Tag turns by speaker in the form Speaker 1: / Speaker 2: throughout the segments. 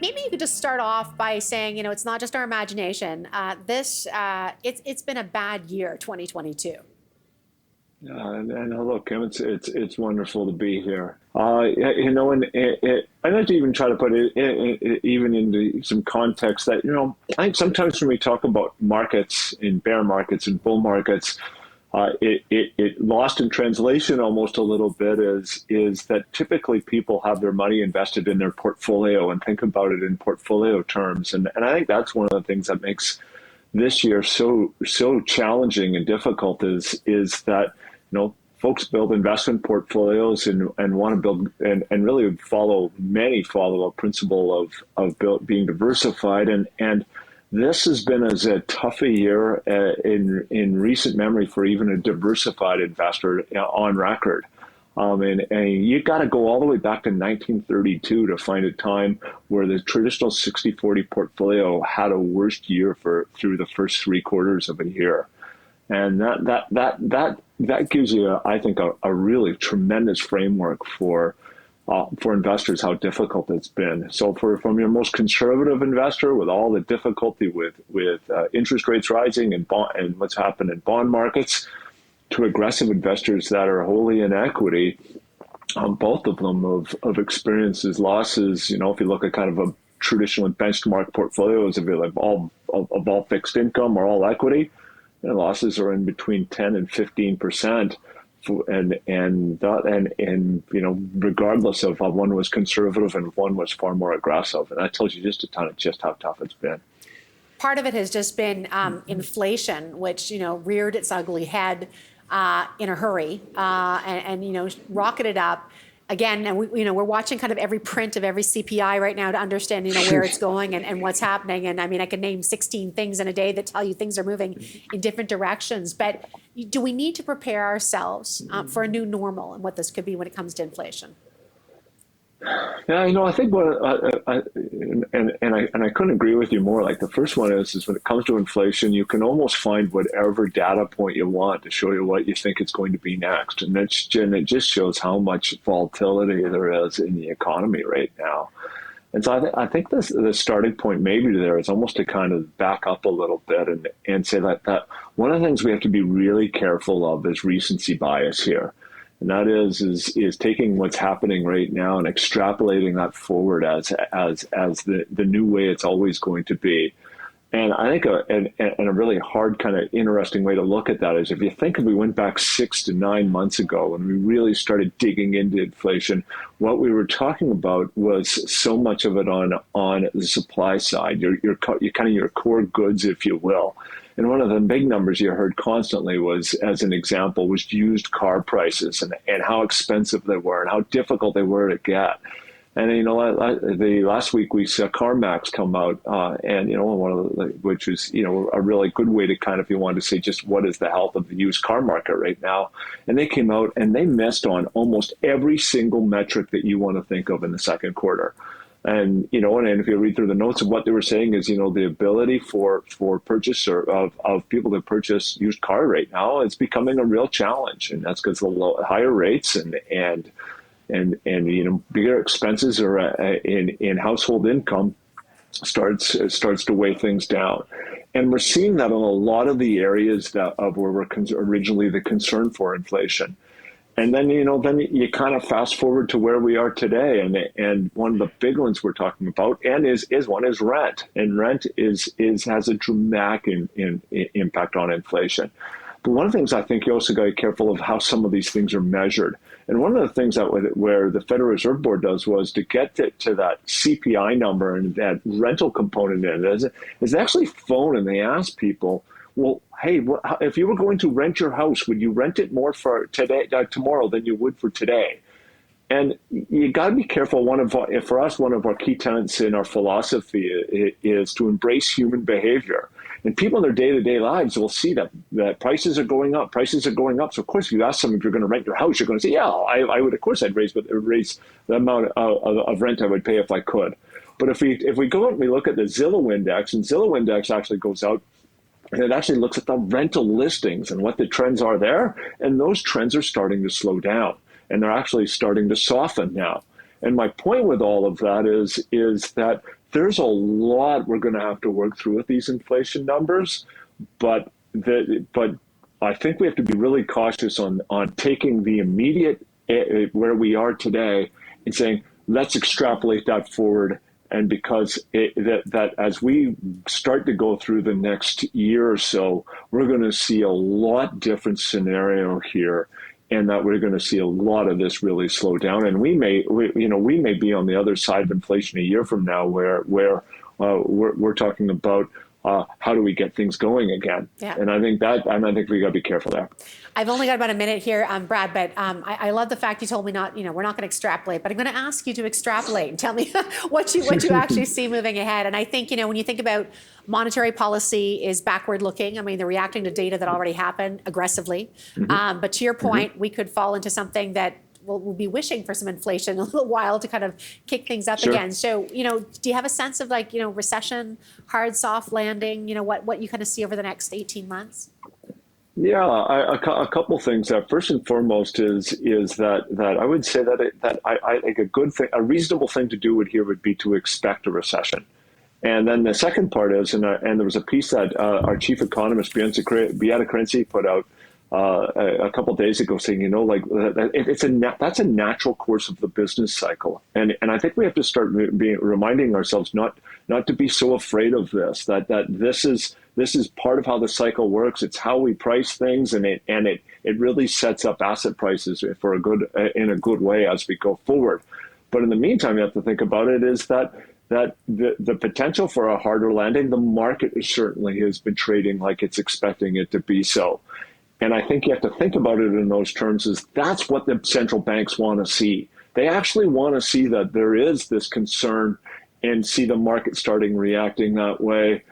Speaker 1: Maybe you could just start off by saying, it's not just our imagination. It's been a bad year, 2022.
Speaker 2: And hello, Kim. It's wonderful to be here. I like to even try to put it even into some context that I think sometimes when we talk about markets, in bear markets and bull markets, it lost in translation almost a little bit is that typically people have their money invested in their portfolio and think about it in portfolio terms, and I think that's one of the things that makes this year so challenging and difficult is that folks build investment portfolios and want to build and really follow a principle of being diversified, and this has been as a tough a year in recent memory for even a diversified investor on record. And you got to go all the way back to 1932 to find a time where the traditional 60-40 portfolio had a worst year through the first 3/4 of a year. And that gives you, I think, a really tremendous framework for investors, how difficult it's been. So from your most conservative investor, with all the difficulty with interest rates rising and what's happened in bond markets, to aggressive investors that are wholly in equity, both of them have experienced losses. If you look at kind of a traditional benchmark portfolios, if you're like all fixed income or all equity, losses are in between 10 and 15%. And regardless of one was conservative and one was far more aggressive, and that tells you just a ton of just how tough it's been.
Speaker 1: Part of it has just been inflation, which reared its ugly head in a hurry and rocketed up again. And we're watching kind of every print of every CPI right now to understand where it's going and what's happening. And I mean, I could name 16 things in a day that tell you things are moving in different directions. But do we need to prepare ourselves for a new normal and what this could be when it comes to inflation?
Speaker 2: Yeah, I think I couldn't agree with you more. Like the first one is when it comes to inflation, you can almost find whatever data point you want to show you what you think it's going to be next, and it just shows how much volatility there is in the economy right now. And so I think the starting point maybe there is almost to kind of back up a little bit and say that one of the things we have to be really careful of is recency bias here. And that is taking what's happening right now and extrapolating that forward as the new way it's always going to be. And I think a really hard kind of interesting way to look at that is if you think if we went back 6 to 9 months ago when we really started digging into inflation, what we were talking about was so much of it on the supply side, your kind of your core goods, if you will. And one of the big numbers you heard constantly was, as an example, was used car prices and how expensive they were and how difficult they were to get. And the last week we saw CarMax come out, and one of the, which is a really good way to kind of, if you wanted to say just what is the health of the used car market right now. And they came out and they missed on almost every single metric that you want to think of in the second quarter. And and if you read through the notes of what they were saying is the ability for purchaser of people to purchase used car right now is becoming a real challenge, and that's because the higher rates and bigger expenses are in household income starts to weigh things down. And we're seeing that in a lot of the areas of where we're originally the concern for inflation. And then you kind of fast forward to where we are today, and one of the big ones we're talking about is rent, and rent has a dramatic impact on inflation. But one of the things I think you also got to be careful of how some of these things are measured. And one of the things where the Federal Reserve Board does was to get to that CPI number and that rental component in it is they actually phone and they ask people, well, hey, if you were going to rent your house, would you rent it more for tomorrow than you would for today? And you got to be careful. For us, one of our key tenets in our philosophy is to embrace human behavior. And people in their day-to-day lives will see that prices are going up. Prices are going up. So, of course, if you ask them if you're going to rent your house, you're going to say, yeah, I would. Of course, I'd raise the amount of rent I would pay if I could. But if we go out and we look at the Zillow Index, and Zillow Index actually goes out, and it actually looks at the rental listings and what the trends are there. And those trends are starting to slow down, and they're actually starting to soften now. And my point with all of that is that there's a lot we're going to have to work through with these inflation numbers, but I think we have to be really cautious on taking the immediate where we are today and saying, let's extrapolate that forward. And because that as we start to go through the next year or so, we're going to see a lot different scenario here, and that we're going to see a lot of this really slow down. And we may be on the other side of inflation a year from now, where we're talking about how do we get things going again?
Speaker 1: Yeah.
Speaker 2: And I think we got to be careful there.
Speaker 1: I've only got about a minute here, Brad, but I love the fact you told me we're not going to extrapolate, but I'm going to ask you to extrapolate and tell me what you actually see moving ahead. And I think, when you think about monetary policy is backward looking. I mean, they're reacting to data that already happened aggressively. But to your point, we could fall into something that we'll be wishing for some inflation a little while to kind of kick things up again. So, do you have a sense of recession, hard, soft landing, what you kind of see over the next 18 months?
Speaker 2: Yeah, a couple things. First and foremost is that I would say that I think a reasonable thing to do would be to expect a recession. And then the second part is, and there was a piece that our chief economist, Beata Crency, put out a couple of days ago saying, that's a natural course of the business cycle. And I think we have to start reminding ourselves not to be so afraid of this, that this is part of how the cycle works. It's how we price things, and it really sets up asset prices in a good way as we go forward. But in the meantime, you have to think about it is that the potential for a harder landing, the market certainly has been trading like it's expecting it to be so. And I think you have to think about it in those terms is that's what the central banks want to see. They actually want to see that there is this concern and see the market starting reacting that way.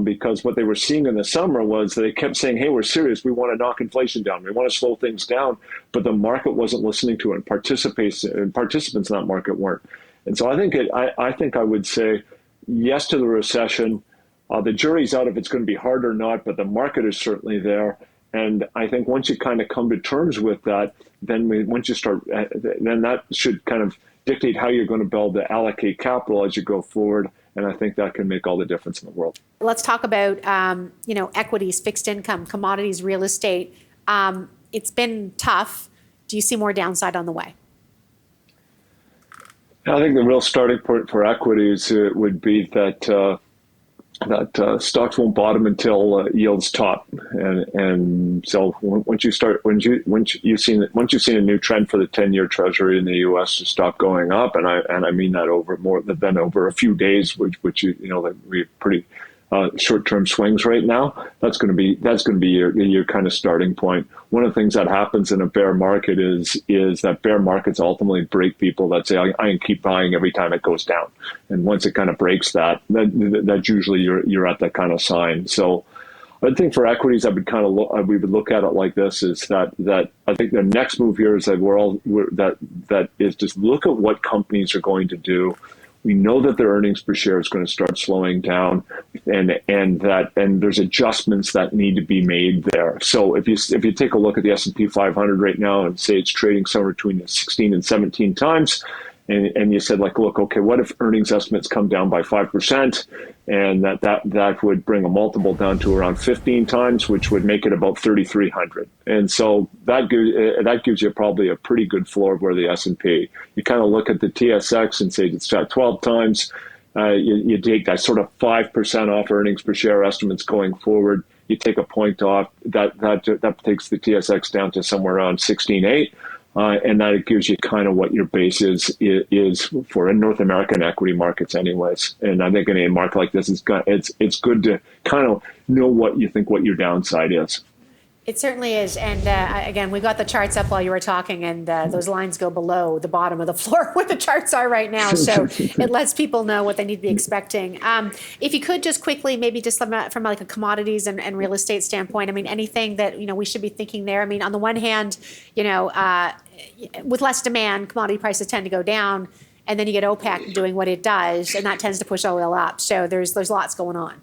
Speaker 2: Because what they were seeing in the summer was they kept saying, hey, we're serious. We want to knock inflation down. We want to slow things down. But the market wasn't listening to it. Participants in that market weren't. And so I think I would say yes to the recession. The jury's out if it's going to be hard or not, but the market is certainly there. And I think once you kind of come to terms with that, then then that should kind of dictate how you're going to build to allocate capital as you go forward. And I think that can make all the difference in the world.
Speaker 1: Let's talk about, equities, fixed income, commodities, real estate. It's been tough. Do you see more downside on the way?
Speaker 2: I think the real starting point for equities would be that stocks won't bottom until yields top, and so once you've seen a new trend for the 10-year Treasury in the U.S. to stop going up, and I mean that over more than over a few days, which we pretty short-term swings right now. That's going to be your kind of starting point. One of the things that happens in a bear market is that bear markets ultimately break people that say I can keep buying every time it goes down, and once it kind of breaks that's usually you're at that kind of sign. So I think for equities, we would look at it like this: is that I think the next move here is that is just look at what companies are going to do. We know that their earnings per share is going to start slowing down, and there's adjustments that need to be made there. So if you take a look at the S&P 500 right now and say it's trading somewhere between 16 and 17 times, and you said look, okay, what if earnings estimates come down by 5%, and that would bring a multiple down to around 15 times, which would make it about 3,300. And so that gives you probably a pretty good floor of where the S&P. You kind of look at the TSX and say it's at 12 times. You take that sort of 5% off earnings per share estimates going forward. You take a point off, that takes the TSX down to somewhere around 16.8. And that gives you kind of what your base is for North American equity markets anyways. And I think in a market like this, it's good to kind of know what you think what your downside is.
Speaker 1: It certainly is. And again, we got the charts up while you were talking, and those lines go below the bottom of the floor where the charts are right now. So it lets people know what they need to be expecting. If you could just quickly, maybe just from a commodities and real estate standpoint, I mean, anything that, we should be thinking there. I mean, on the one hand, with less demand, commodity prices tend to go down, and then you get OPEC doing what it does, and that tends to push oil up. So there's lots going on.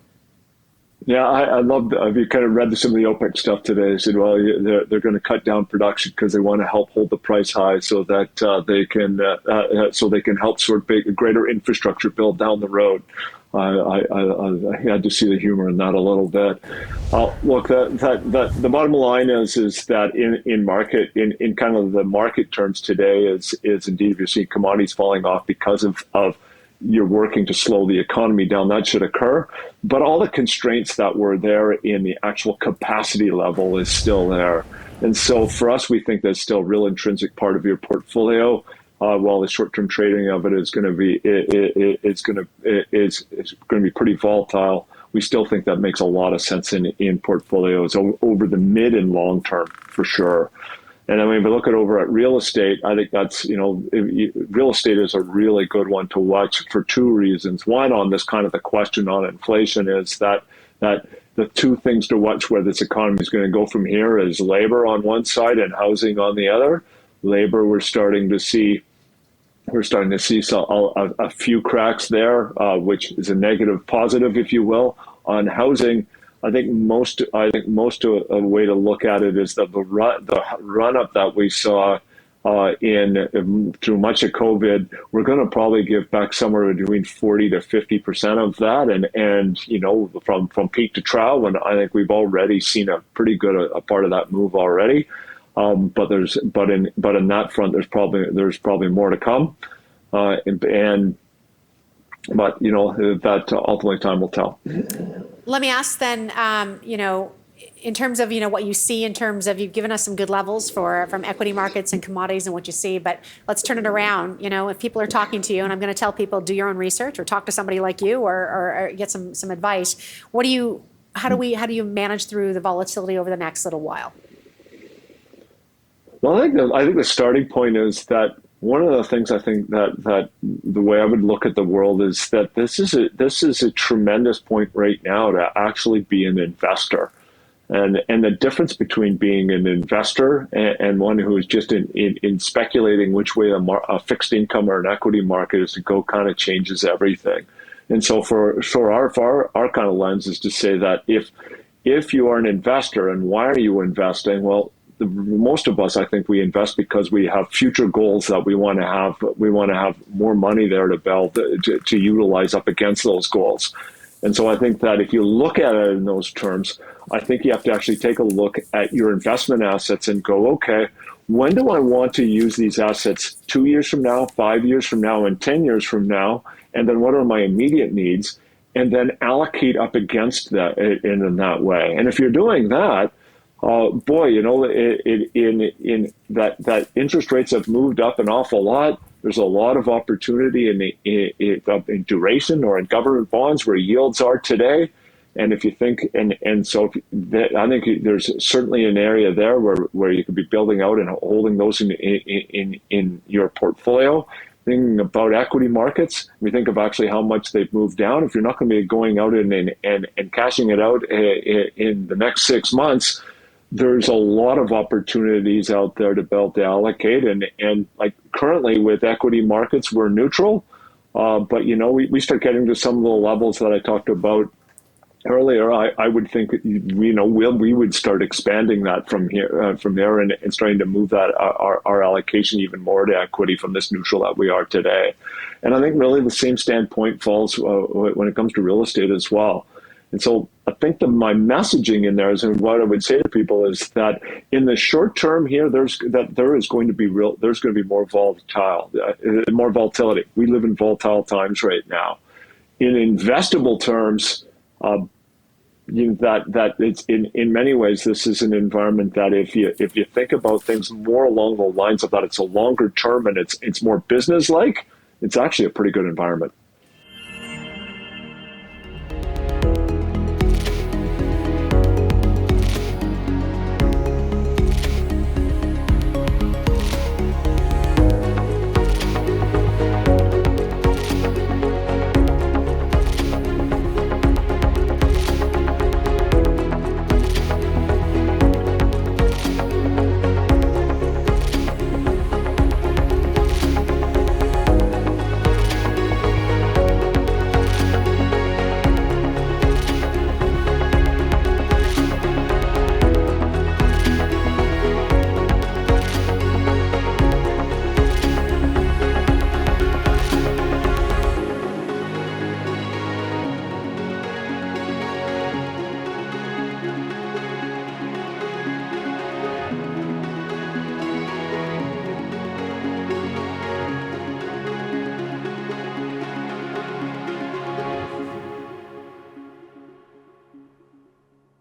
Speaker 2: Yeah, I love. Have you kind of read some of the OPEC stuff today? They said, well, they're going to cut down production because they want to help hold the price high, so that they can help sort of a greater infrastructure build down the road. I had to see the humor in that a little bit. Look, the bottom line is that in kind of the market terms today is indeed you're seeing commodities falling off because of you're working to slow the economy down. That should occur. But all the constraints that were there in the actual capacity level is still there. And so for us, we think that's still a real intrinsic part of your portfolio. While the short-term trading of it is going to be pretty volatile, we still think that makes a lot of sense in portfolios over the mid and long term for sure. And I mean, if we look over at real estate, I think that's, real estate is a really good one to watch for two reasons. One, on this kind of the question on inflation is that the two things to watch where this economy is going to go from here is labor on one side and housing on the other. Labor, we're starting to see a few cracks there, which is a negative positive, if you will. On housing, I think most a way to look at it is that the run up that we saw through much of COVID, we're going to probably give back somewhere between 40 to 50% of that, and from peak to trough. And I think we've already seen a pretty good a part of that move already. But in that front, there's probably more to come, but that ultimately time will tell.
Speaker 1: Let me ask then, in terms of what you see in terms of, you've given us some good levels from equity markets and commodities and what you see, but let's turn it around. If people are talking to you, and I'm going to tell people, do your own research or talk to somebody like you or get some advice. How do you manage through the volatility over the next little while?
Speaker 2: Well, I think the starting point is that one of the things I think that the way I would look at the world is that this is a tremendous point right now to actually be an investor, and the difference between being an investor and one who is just in speculating which way a fixed income or an equity market is to go kind of changes everything. And so for our kind of lens is to say that if you are an investor, and why are you investing? Well, most of us, I think, we invest because we have future goals that we want to have. We want to have more money there to utilize up against those goals. And so I think that if you look at it in those terms, I think you have to actually take a look at your investment assets and go, okay, when do I want to use these assets 2 years from now, 5 years from now, and 10 years from now? And then what are my immediate needs? And then allocate up against that in that way. And if you're doing that, in that interest rates have moved up an awful lot. There's a lot of opportunity in duration or in government bonds where yields are today. And if you think, so I think there's certainly an area there where you could be building out and holding those in your portfolio. Thinking about equity markets, we think of actually how much they've moved down. If you're not going to be going out and cashing it out in the next 6 months, there's a lot of opportunities out there to build to allocate. And like currently with equity markets, we're neutral. But, we start getting to some of the levels that I talked about earlier. I would think, we would start expanding that from there and starting to move that our allocation even more to equity from this neutral that we are today. And I think really the same standpoint falls when it comes to real estate as well. And so I think my messaging in there is, and what I would say to people is that in the short term here, there's going to be more volatility. We live in volatile times right now. In investable terms, that it's in many ways, this is an environment that if you think about things more along the lines of that, it's a longer term and it's more business like. It's actually a pretty good environment.